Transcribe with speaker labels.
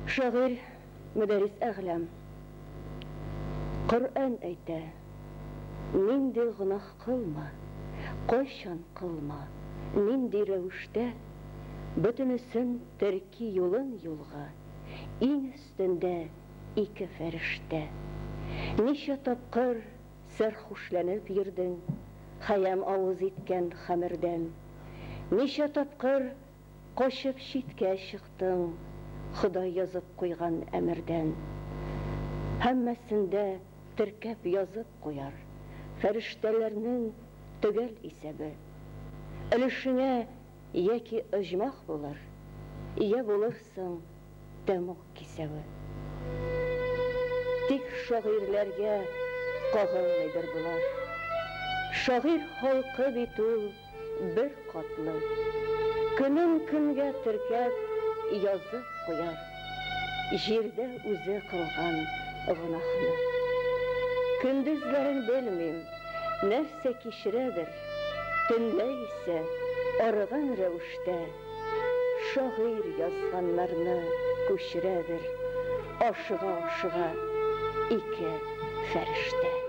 Speaker 1: Şair müderris əğləm Qur'an әйтә, нинди гынах кылма, кайчан кылма, нинди рәвештә бөтенесен терки юлын юлга, иң өстендә ике фәрештә. Ничә тапкыр сәрхүшләнеп йөрдең, хаям авыз иткән хәмердән. Ничә тапкыр качып читкә чыктың, Ходай язып куйган әмердән. Һәммәсендә теркәп язып куяр, фәрештәләрнең төгәл исәбе. Өлешеңә яки оҗмах булыр, я булырсың тәмуг кисәве. Тик шагыйрьләргә кагылмыйдыр булар. Шагыйрь халкы бит ул бер катлы. Көнен көнгә теркәп язып куяр, җирдә үзе кылган гынахны. Көндезләрен белмим, нәрсә кичерәдер, төндә исә арыган рәвештә шагыйрь язганнарны күчерәдер, ашыга-ашыга ике фәрештә.